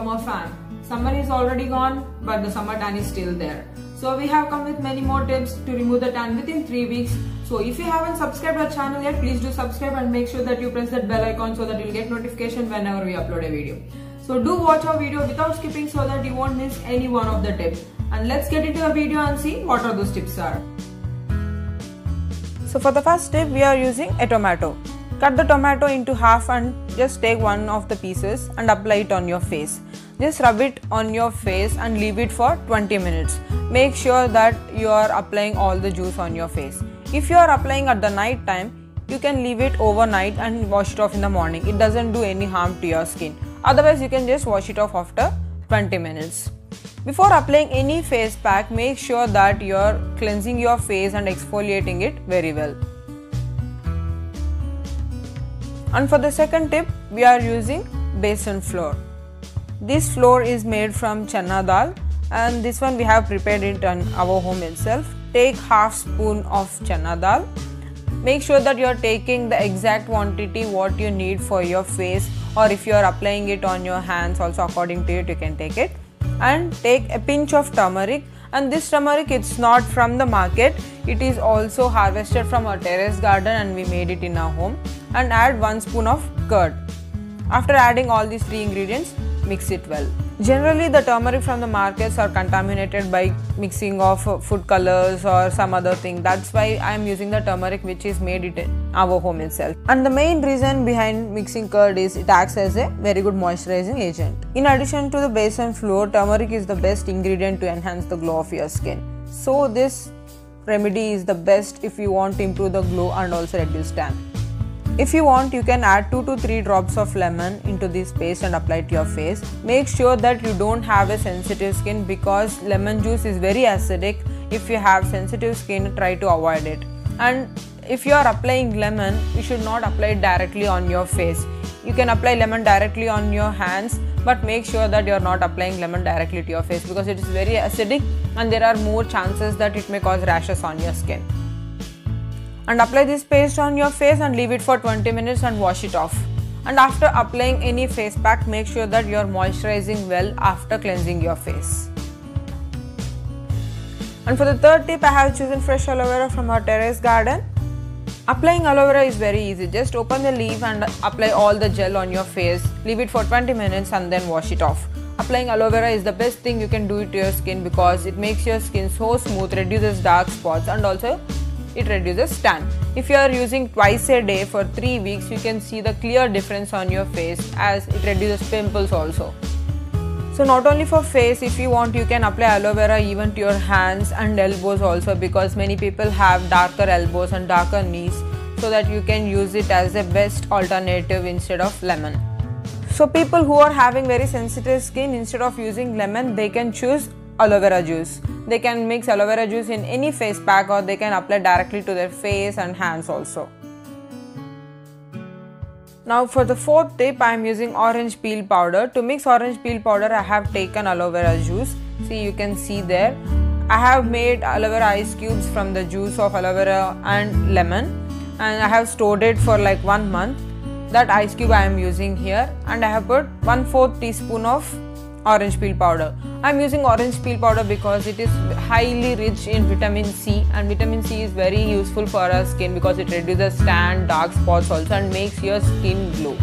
summer fan. Summer is already gone, but the summer tan is still there. So we have come with many more tips to remove the tan within 3 weeks. So if you haven't subscribed our channel yet, please do subscribe and make sure that you press that bell icon so that you'll get notification whenever we upload a video. So do watch our video without skipping so that you won't miss any one of the tips. And let's get into the video and see what are those tips are. So for the first tip, we are using a tomato. Cut the tomato into half and just take one of the pieces and apply it on your face. Just rub it on your face and leave it for 20 minutes. Make sure that you are applying all the juice on your face. If you are applying at the night time, you can leave it overnight and wash it off in the morning. It doesn't do any harm to your skin. Otherwise, you can just wash it off after 20 minutes. Before applying any face pack, make sure that you are cleansing your face and exfoliating it very well. And for the second tip, we are using besan flour. This flour is made from chana dal, and this one we have prepared it on our home itself. Take half spoon of chana dal. Make sure that you are taking the exact quantity what you need for your face, or if you are applying it on your hands also according to it you can take it. And take a pinch of turmeric, and this turmeric it's not from the market, it is also harvested from our terrace garden and we made it in our home. And add 1 spoon of curd. After adding all these 3 ingredients, mix it well. Generally the turmeric from the markets are contaminated by mixing of food colors or some other thing. That's why I am using the turmeric which is made it in our home itself. And the main reason behind mixing curd is it acts as a very good moisturizing agent. In addition to the besan flour, turmeric is the best ingredient to enhance the glow of your skin. So this remedy is the best if you want to improve the glow and also reduce tan. If you want, you can add 2 to 3 drops of lemon into this paste and apply it to your face. Make sure that you don't have a sensitive skin because lemon juice is very acidic. If you have sensitive skin, try to avoid it. And if you are applying lemon, you should not apply it directly on your face. You can apply lemon directly on your hands, but make sure that you are not applying lemon directly to your face because it is very acidic and there are more chances that it may cause rashes on your skin. And apply this paste on your face and leave it for 20 minutes and wash it off. And after applying any face pack, make sure that you are moisturizing well after cleansing your face. And for the third tip, I have chosen fresh aloe vera from our terrace garden. Applying aloe vera is very easy. Just open the leaf and apply all the gel on your face. Leave it for 20 minutes and then wash it off. Applying aloe vera is the best thing you can do to your skin because it makes your skin so smooth, reduces dark spots and also it reduces tan. If you are using twice a day for 3 weeks, you can see the clear difference on your face as it reduces pimples also. So not only for face, if you want you can apply aloe vera even to your hands and elbows also because many people have darker elbows and darker knees, so that you can use it as the best alternative instead of lemon. So people who are having very sensitive skin, instead of using lemon, they can choose aloe vera juice. They can mix aloe vera juice in any face pack or they can apply directly to their face and hands also. Now for the fourth tip, I am using orange peel powder. To mix orange peel powder, I have taken aloe vera juice. See, you can see there. I have made aloe vera ice cubes from the juice of aloe vera and lemon, and I have stored it for like 1 month. That ice cube I am using here, and I have put 1/4 teaspoon of orange peel powder. I am using orange peel powder because it is highly rich in vitamin C, and vitamin C is very useful for our skin because it reduces tan, dark spots also and makes your skin glow.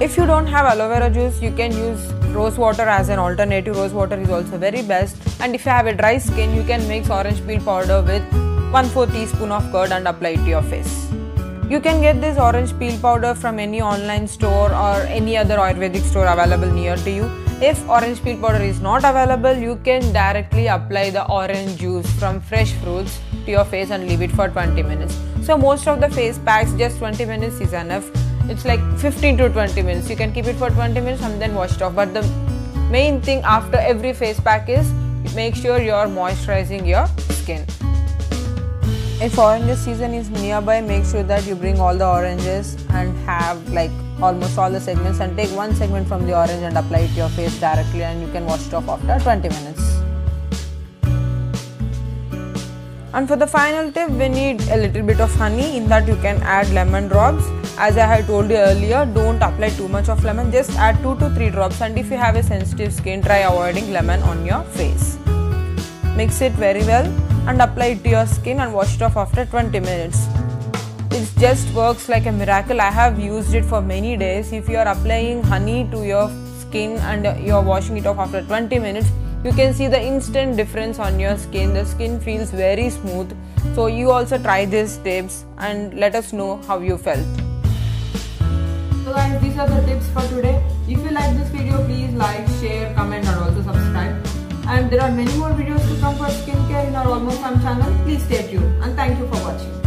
If you don't have aloe vera juice, you can use rose water as an alternative. Rose water is also very best. And if you have a dry skin, you can mix orange peel powder with 1/4 teaspoon of curd and apply it to your face. You can get this orange peel powder from any online store or any other Ayurvedic store available near to you. If orange peel powder is not available, you can directly apply the orange juice from fresh fruits to your face and leave it for 20 minutes. So most of the face packs, just 20 minutes is enough. It's like 15 to 20 minutes. You can keep it for 20 minutes and then wash it off. But the main thing after every face pack is make sure you are moisturizing your skin. If orange season is nearby, make sure that you bring all the oranges and have like almost all the segments and take one segment from the orange and apply it to your face directly, and you can wash it off after 20 minutes. And for the final tip, we need a little bit of honey. In that you can add lemon drops. As I had told you earlier, don't apply too much of lemon, just add 2 to 3 drops, and if you have a sensitive skin, try avoiding lemon on your face. Mix it very well and apply it to your skin and wash it off after 20 minutes. It just works like a miracle. I have used it for many days. If you are applying honey to your skin and you are washing it off after 20 minutes, you can see the instant difference on your skin. The skin feels very smooth. So you also try these tips and let us know how you felt. So guys, these are the tips for today. If you like this video, please like, share, comment and also subscribe. And there are many more videos to come for skincare in our Almost Fam channel. Please stay tuned and thank you for watching.